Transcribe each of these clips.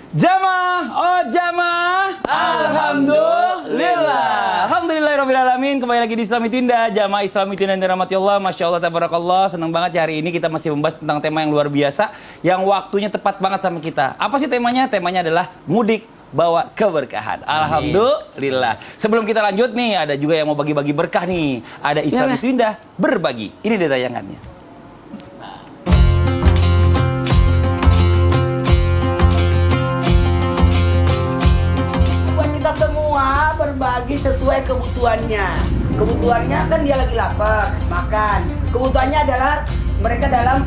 Jamaah, oh jamaah, alhamdulillah. Alhamdulillahirrabbilalamin. Kembali lagi di Islam Itu Indah, jamaah Islam Itu Indah yang dirahmati Allah. Masya Allah, tabarakallah. Senang banget ya hari ini kita masih membahas tentang tema yang luar biasa, yang waktunya tepat banget sama kita. Apa sih temanya? Temanya adalah mudik bawa keberkahan. Alhamdulillah. Sebelum kita lanjut nih, ada juga yang mau bagi-bagi berkah nih. Ada Islam Itu Indah berbagi. Ini dia tayangannya. Semua berbagi sesuai kebutuhannya. Kebutuhannya kan dia lagi lapar, makan. Kebutuhannya adalah mereka dalam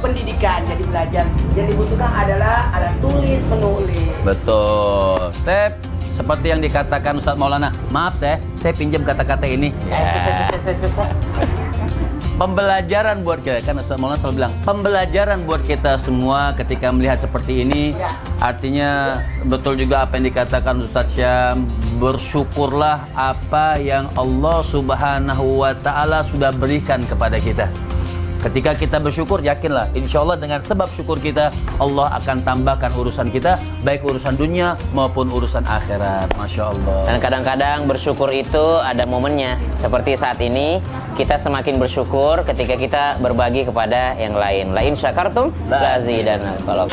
pendidikan, jadi belajar. Yang dibutuhkan adalah alat tulis, menulis. Betul. Seperti yang dikatakan Ustadz Maulana. Maaf saya pinjam kata-kata ini. Pembelajaran buat kita, kan Ustadz Maulana selalu bilang, pembelajaran buat kita semua ketika melihat seperti ini. Artinya betul juga apa yang dikatakan Ustadz Syam, bersyukurlah apa yang Allah Subhanahu wa Ta'ala sudah berikan kepada kita. Ketika kita bersyukur, yakinlah, insya Allah dengan sebab syukur kita, Allah akan tambahkan urusan kita, baik urusan dunia maupun urusan akhirat. Masya Allah. Dan kadang-kadang bersyukur itu ada momennya. Seperti saat ini, kita semakin bersyukur ketika kita berbagi kepada yang lain. La in syakartum la azidannakum.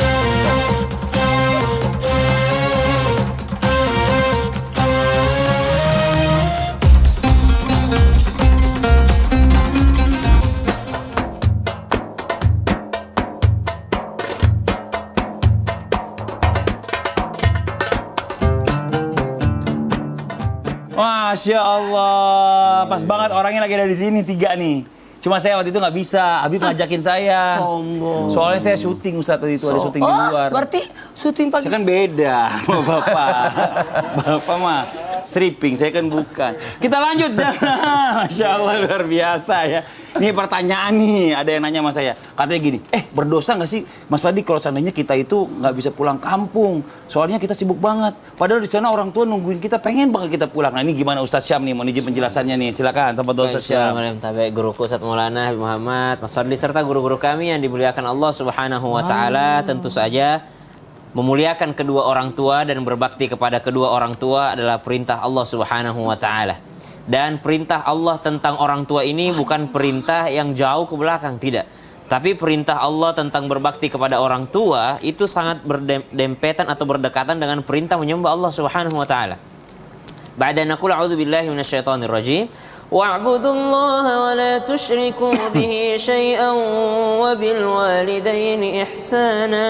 Masya Allah, pas banget orangnya lagi ada di sini 3 nih. Cuma saya waktu itu nggak bisa, Habib ngajakin saya. Sombong. Soalnya saya syuting Ustadz tadi itu ada syuting di luar. Berarti syuting pagi. Saya kan beda sama Bapak. Bapak mah stripping, saya kan bukan. Kita lanjut jangan. Masya Allah luar biasa ya. Ini pertanyaan nih, ada yang nanya sama saya. Katanya gini, berdosa nggak sih Mas Fadi kalau seandainya kita itu nggak bisa pulang kampung? Soalnya kita sibuk banget. Padahal di sana orang tua nungguin kita, pengen banget kita pulang. Nah ini gimana Ustadz Syam nih, mau izin penjelasannya nih. Silakan, tempat Ustadz Syam. Assalamualaikum, guruku Ustadz Maulana Habib Muhammad, Mas Fadli serta guru-guru kami yang dimuliakan Allah Subhanahu wa Ta'ala. Tentu saja memuliakan kedua orang tua dan berbakti kepada kedua orang tua adalah perintah Allah Subhanahu wa Ta'ala. Dan perintah Allah tentang orang tua ini bukan perintah yang jauh ke belakang, tidak. Tapi perintah Allah tentang berbakti kepada orang tua itu sangat berdempetan atau berdekatan dengan perintah menyembah Allah Subhanahu wa Ta'ala. Ba'da naqul a'udzu billahi minasyaitonir rajim. Wa'budullaha wa la tusyriku bihi syai'an wa bil walidaini ihsana.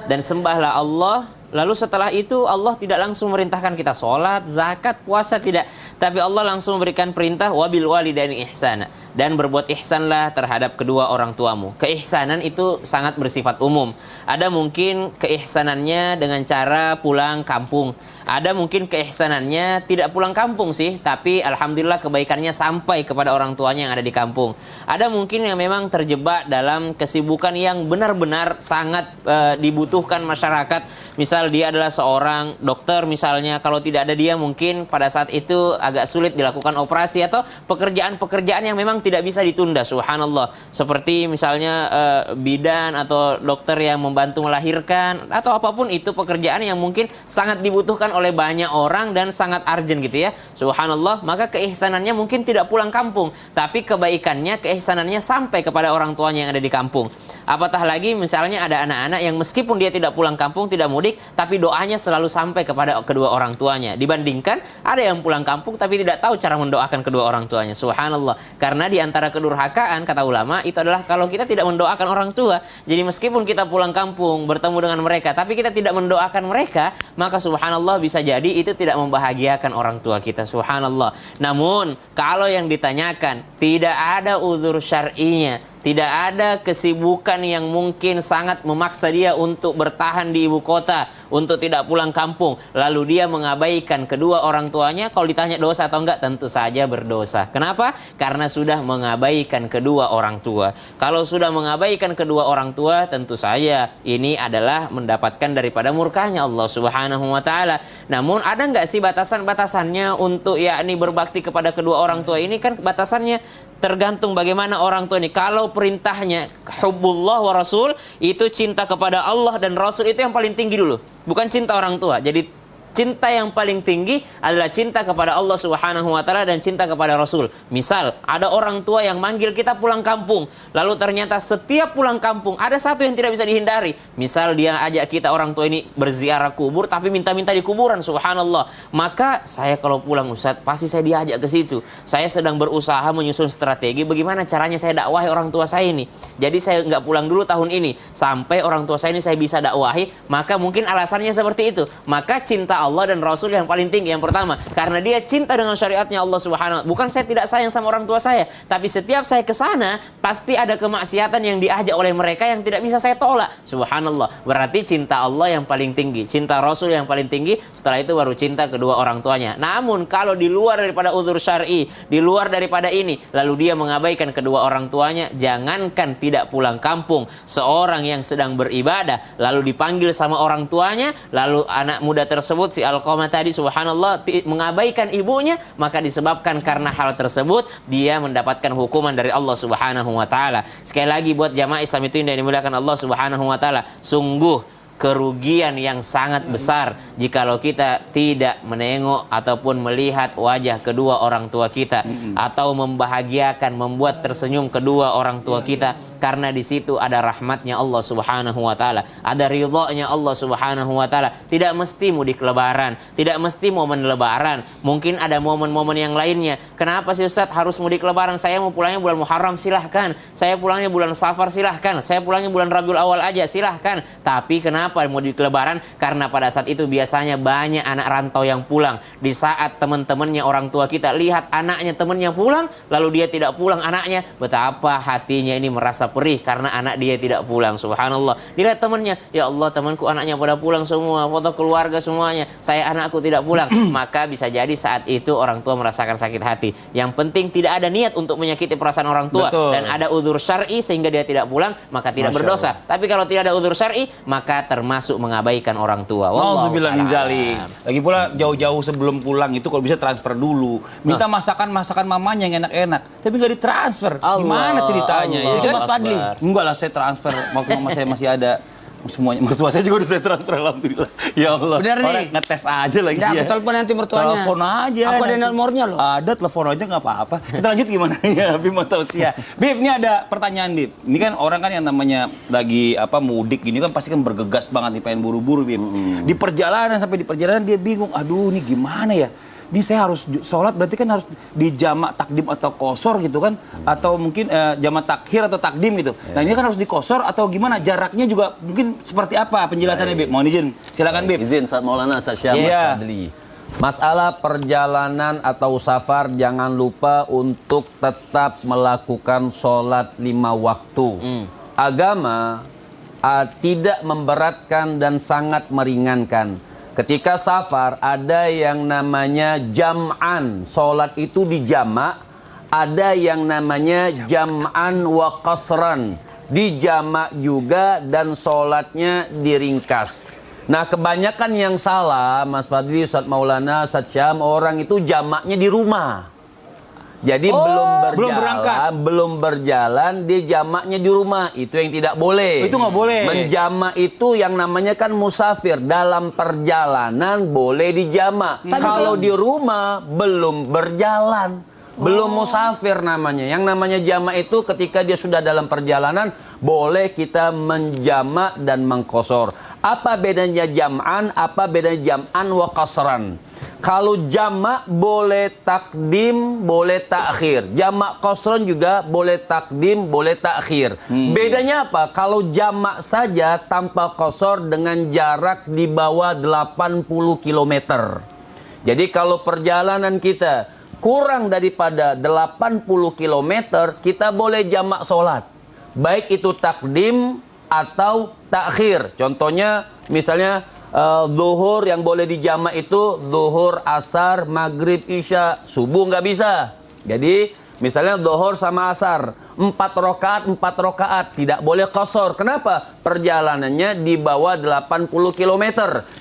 Dan sembahlah Allah. Lalu setelah itu Allah tidak langsung merintahkan kita sholat, zakat, puasa, tidak. Tapi Allah langsung memberikan perintah wabil walidaini ihsana. Dan berbuat ihsanlah terhadap kedua orang tuamu. Keihsanan itu sangat bersifat umum. Ada mungkin keihsanannya dengan cara pulang kampung. Ada mungkin keihsanannya tidak pulang kampung sih, tapi alhamdulillah kebaikannya sampai kepada orang tuanya yang ada di kampung. Ada mungkin yang memang terjebak dalam kesibukan yang benar-benar sangat dibutuhkan masyarakat. Misal dia adalah seorang dokter misalnya, kalau tidak ada dia mungkin pada saat itu agak sulit dilakukan operasi atau pekerjaan-pekerjaan yang memang tidak bisa ditunda, subhanallah. Seperti misalnya bidan atau dokter yang membantu melahirkan atau apapun itu pekerjaan yang mungkin sangat dibutuhkan oleh banyak orang dan sangat urgent gitu ya, subhanallah. Maka keihsanannya mungkin tidak pulang kampung, tapi kebaikannya, keihsanannya sampai kepada orang tuanya yang ada di kampung. Apatah lagi misalnya ada anak-anak yang meskipun dia tidak pulang kampung, tidak mudik, tapi doanya selalu sampai kepada kedua orang tuanya. Dibandingkan ada yang pulang kampung tapi tidak tahu cara mendoakan kedua orang tuanya. Subhanallah. Karena di antara kedurhakaan, kata ulama, itu adalah kalau kita tidak mendoakan orang tua. Jadi meskipun kita pulang kampung, bertemu dengan mereka, tapi kita tidak mendoakan mereka, maka subhanallah bisa jadi itu tidak membahagiakan orang tua kita. Subhanallah. Namun, kalau yang ditanyakan, tidak ada uzur syar'inya, tidak ada kesibukan yang mungkin sangat memaksa dia untuk bertahan di ibu kota, untuk tidak pulang kampung, lalu dia mengabaikan kedua orang tuanya. Kalau ditanya dosa atau enggak, tentu saja berdosa. Kenapa? Karena sudah mengabaikan kedua orang tua. Kalau sudah mengabaikan kedua orang tua, tentu saja ini adalah mendapatkan daripada murkanya Allah Subhanahu wa Ta'ala. Namun ada enggak sih batasan-batasannya untuk yakni berbakti kepada kedua orang tua ini? Kan batasannya tergantung bagaimana orang tua ini. Kalau perintahnya hubbullah wa rasul, itu cinta kepada Allah dan Rasul itu yang paling tinggi dulu, bukan cinta orang tua. Jadi cinta yang paling tinggi adalah cinta kepada Allah Subhanahu wa taala dan cinta kepada Rasul. Misal, ada orang tua yang manggil kita pulang kampung, lalu ternyata setiap pulang kampung ada satu yang tidak bisa dihindari. Misal dia ajak kita orang tua ini berziarah kubur tapi minta-minta di kuburan, subhanallah. Maka saya kalau pulang Ustaz, pasti saya diajak ke situ. Saya sedang berusaha menyusun strategi bagaimana caranya saya dakwahi orang tua saya ini. Jadi saya nggak pulang dulu tahun ini sampai orang tua saya ini saya bisa dakwahi. Maka mungkin alasannya seperti itu. Maka cinta Allah dan Rasul yang paling tinggi yang pertama, karena dia cinta dengan syariatnya Allah Subhanahu wa taala. Bukan saya tidak sayang sama orang tua saya, tapi setiap saya ke sana pasti ada kemaksiatan yang diajak oleh mereka yang tidak bisa saya tolak. Subhanallah. Berarti cinta Allah yang paling tinggi, cinta Rasul yang paling tinggi, setelah itu baru cinta kedua orang tuanya. Namun kalau di luar daripada uzur syar'i, di luar daripada ini, lalu dia mengabaikan kedua orang tuanya, jangankan tidak pulang kampung, seorang yang sedang beribadah lalu dipanggil sama orang tuanya, lalu anak muda tersebut si Alqamah tadi subhanallah mengabaikan ibunya, maka disebabkan karena hal tersebut dia mendapatkan hukuman dari Allah Subhanahu wa taala. Sekali lagi buat jamaah Islam itu yang dimuliakan Allah Subhanahu wa taala, sungguh kerugian yang sangat besar jikalau kita tidak menengok ataupun melihat wajah kedua orang tua kita, atau membahagiakan, membuat tersenyum kedua orang tua kita, karena di situ ada rahmatnya Allah Subhanahu wa taala, ada ridhonya Allah Subhanahu wa taala. Tidak mesti mudik lebaran, tidak mesti momen lebaran, mungkin ada momen-momen yang lainnya. Kenapa sih Ustaz harus mudik lebaran? Saya mau pulangnya bulan Muharram, silahkan. Saya pulangnya bulan Safar, silahkan. Saya pulangnya bulan Rabiul Awal aja, silahkan. Tapi kenapa mudik lebaran? Karena pada saat itu biasanya banyak anak rantau yang pulang. Di saat teman-temannya orang tua kita lihat anaknya temannya pulang, lalu dia tidak pulang anaknya, betapa hatinya ini merasa perih karena anak dia tidak pulang. Subhanallah. Dilihat temannya, ya Allah temanku anaknya pada pulang semua, foto keluarga semuanya, saya anakku tidak pulang. Maka bisa jadi saat itu orang tua merasakan sakit hati. Yang penting tidak ada niat untuk menyakiti perasaan orang tua. Betul. Dan ada udzur syar'i sehingga dia tidak pulang, maka tidak berdosa. Tapi kalau tidak ada udzur syar'i, maka termasuk mengabaikan orang tua. Alhamdulillah minzali. Lagi pula jauh-jauh sebelum pulang itu kalau bisa transfer dulu. Minta masakan mamanya yang enak-enak, tapi nggak ditransfer. Gimana ceritanya? Ya, kan? Enggak lah, saya transfer. Waktu mama saya masih ada semuanya. Mertua saya juga udah saya transfer, alhamdulillah. Ya Allah. Bener nih. Orang ngetes aja lagi Ya, dia. aku telepon nanti mertuanya. Telepon aja. Aku ada nomornya loh. Ada, telepon aja nggak apa-apa. Kita lanjut gimana ya, Bib Matausia. Bib, ini ada pertanyaan Bib. Ini kan orang kan yang namanya lagi mudik gini kan pasti kan bergegas banget nih, pengen buru-buru Bib. Di perjalanan, sampai di perjalanan dia bingung. Aduh, ini gimana ya? Ini saya harus sholat, berarti kan harus di jamak takdim atau qosor gitu kan, atau mungkin jamak takhir atau takdim gitu. Nah ini kan harus di qosor atau gimana, jaraknya juga mungkin seperti apa penjelasannya Bib? Mohon izin, silakan Bib. Izin Ustaz Maulana, Ustaz Syamil Fadli. Masalah perjalanan atau safar, jangan lupa untuk tetap melakukan sholat 5 waktu. Agama tidak memberatkan dan sangat meringankan. Ketika safar ada yang namanya jam'an, sholat itu dijamak. Ada yang namanya jam'an wa qasran, dijamak juga dan sholatnya diringkas. Nah kebanyakan yang salah Mas Fadli, Ustaz Maulana, Ustaz Syam, orang itu jamaknya di rumah. Jadi belum berjalan, dia jamaknya di rumah. Itu yang tidak boleh. Itu nggak boleh. Menjamak itu yang namanya kan musafir. Dalam perjalanan boleh dijamak. Kalau di rumah belum berjalan, belum musafir namanya. Yang namanya jamak itu ketika dia sudah dalam perjalanan, boleh kita menjamak dan mengqosor. Apa bedanya jam'an? Apa bedanya jam'an wa qasran? Kalau jamak boleh takdim, boleh takhir. Jamak qasran juga boleh takdim, boleh takhir. Bedanya apa? Kalau jamak saja tanpa qasar dengan jarak di bawah 80 km. Jadi kalau perjalanan kita kurang daripada 80 km, kita boleh jamak sholat. Baik itu takdim atau takhir. Contohnya misalnya zuhur yang boleh dijamak itu zuhur, asar, maghrib, isya. Subuh nggak bisa. Jadi misalnya zuhur sama asar, 4 rakaat, tidak boleh qasar. Kenapa? Perjalanannya di bawah 80 km.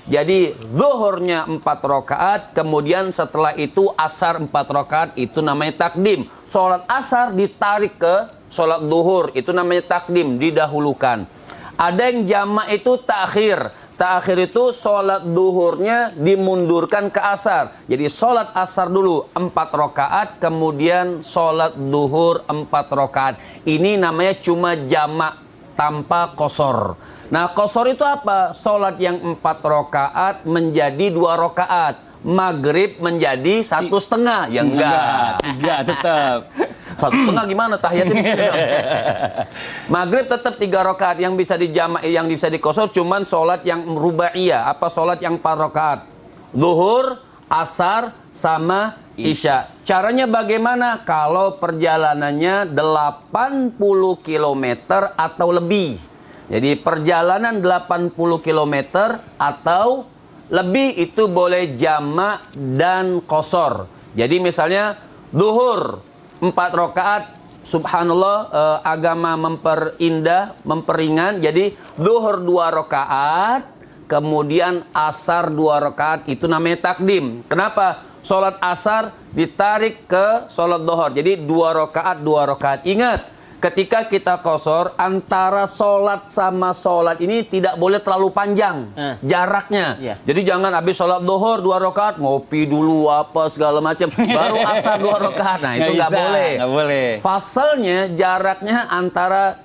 Jadi zuhurnya 4 rakaat, kemudian setelah itu asar 4 rakaat, itu namanya takdim. Sholat asar ditarik ke sholat zuhur, itu namanya takdim, didahulukan. Ada yang jamak itu takhir. Takhir itu sholat duhurnya dimundurkan ke asar. Jadi sholat asar dulu 4 rakaat, kemudian sholat duhur 4 rakaat. Ini namanya cuma jamak tanpa qasar. Nah, qasar itu apa? Sholat yang 4 rakaat menjadi 2 rakaat. Maghrib menjadi 1,5. Ya enggak. 3 tetap. 1,5 gimana tahiyatnya? Maghrib tetap 3 rakaat. Yang bisa dijamak, yang bisa dikosor cuman sholat yang rubaiyah. Apa sholat yang 4 rakaat? Zuhur, asar, sama isya. Caranya bagaimana? Kalau perjalanannya 80 km atau lebih. Jadi perjalanan 80 km atau lebih itu boleh jamak dan qasar. Jadi misalnya zuhur 4 rakaat, subhanallah, agama memperindah, memperingan. Jadi zuhur 2 rakaat, kemudian asar 2 rakaat, itu namanya takdim. Kenapa? Sholat asar ditarik ke sholat zuhur. Jadi 2 rakaat, 2 rakaat. Ingat, ketika kita qasar, antara sholat sama sholat ini tidak boleh terlalu panjang jaraknya. Iya. Jadi jangan habis sholat zuhur 2 rakaat, ngopi dulu apa segala macam, baru asar 2 rakaat. Nah, itu nggak boleh. Nggak boleh. Fasalnya jaraknya antara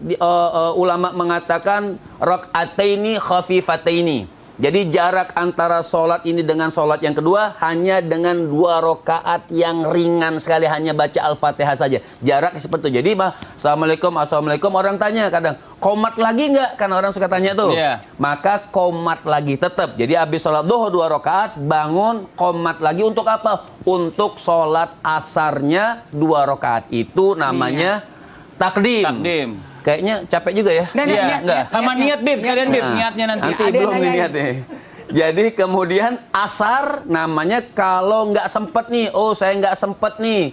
ulama mengatakan rakaataini khafifataini. Jadi jarak antara sholat ini dengan sholat yang kedua hanya dengan 2 rakaat yang ringan sekali, hanya baca Al-Fatihah saja. Jarak seperti itu. Jadi Assalamualaikum, orang tanya kadang, qomat lagi nggak? Kan orang suka tanya tuh. Iya. Maka qomat lagi tetap. Jadi habis sholat zuhur 2 rakaat, bangun qomat lagi untuk apa? Untuk sholat asarnya 2 rakaat. Itu namanya takdim. Takdim. Kayaknya capek juga ya? Iya, enggak. sama niat Bib, sekalian Bib, niatnya nanti. Nanti Ada belum yang nih nanyain. niatnya. Jadi kemudian asar namanya kalau nggak sempet nih, saya nggak sempet nih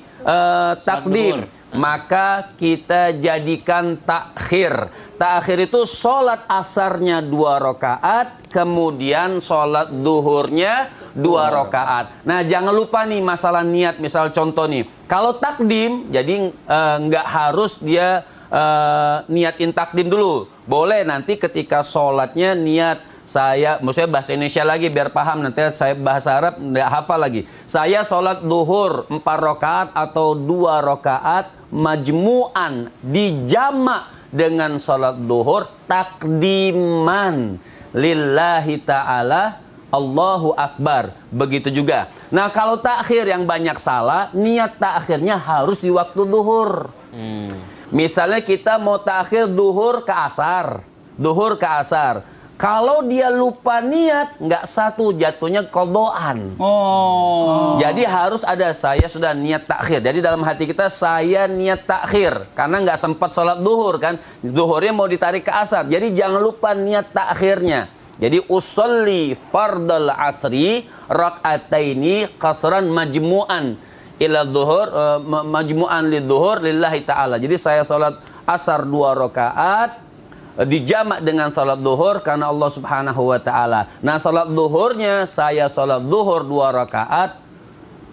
takdim, maka kita jadikan takhir. Takhir itu sholat asarnya 2 rakaat, kemudian sholat duhurnya 2 rakaat. Nah, jangan lupa nih masalah niat. Misal contoh nih, kalau takdim, jadi nggak harus dia niatin takdim dulu. Boleh nanti ketika sholatnya niat, saya, maksudnya bahasa Indonesia lagi biar paham, nanti saya bahasa Arab nggak hafal lagi. Saya sholat duhur 4 rakaat atau 2 rakaat majmu'an, dijamak dengan sholat duhur takdiman lillahi ta'ala, Allahu Akbar. Begitu juga. Nah, kalau takhir yang banyak salah, niat takhirnya harus di waktu duhur. Misalnya kita mau takhir duhur ke asar. Kalau dia lupa niat, nggak satu, jatuhnya qadhaan. Oh. Jadi harus ada, saya sudah niat takhir. Jadi dalam hati kita, saya niat takhir. Karena nggak sempat sholat duhur kan. Duhurnya mau ditarik ke asar. Jadi jangan lupa niat takhirnya. Jadi usolli fardal asri rak'ataini qasran majmu'an ila dhuhur, majmu'an lidzuhur lillahi ta'ala. Jadi saya sholat asar 2 rakaat dijamak dengan sholat zuhur karena Allah Subhanahu wa ta'ala. Nah, sholat zuhurnya saya sholat zuhur 2 rakaat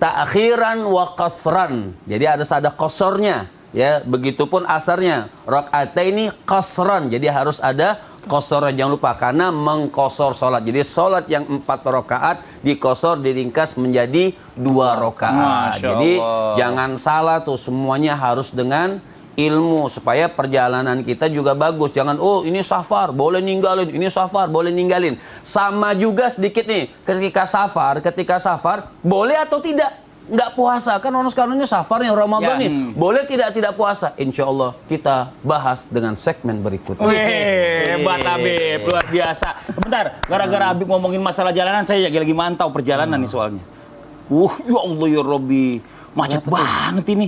ta'khiran wa qasran. Jadi ada qasornya, ya. Begitupun asarnya rak'ataini qasran. Jadi harus ada qasar, jangan lupa, karena mengqasar sholat. Jadi sholat yang 4 rakaat dikosor, diringkas menjadi 2 rakaat. Masya Jadi Allah. jangan salah tuh, semuanya harus dengan ilmu supaya perjalanan kita juga bagus. Jangan ini safar boleh ninggalin, ini safar boleh ninggalin. Sama juga sedikit nih, ketika safar boleh atau tidak nggak puasa, kan orang sekarang ini safar yang Ramadan Ya. nih, boleh tidak puasa. Insya Allah kita bahas dengan segmen berikutnya. Wih, hebat Habib, luar biasa. Bentar, gara-gara Habib ngomongin masalah jalanan, saya lagi mantau perjalanan nih soalnya. Ya Allah ya Robbi, macet banget ini.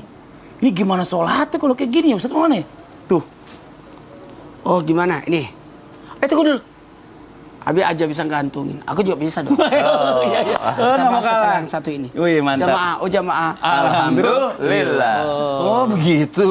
Ini gimana sholatnya kalau kayak gini ya Ustaz Maulana ya? Tuh. Oh, gimana? Ini. Tunggu dulu. Abi aja bisa gantungin. Aku juga bisa dong. Oh, iya, iya. Oh, Kita nggak mau bahas kalah. yang satu ini. Wih, mantap. Jamaah, oh jamaah. Alhamdulillah. Oh, begitu.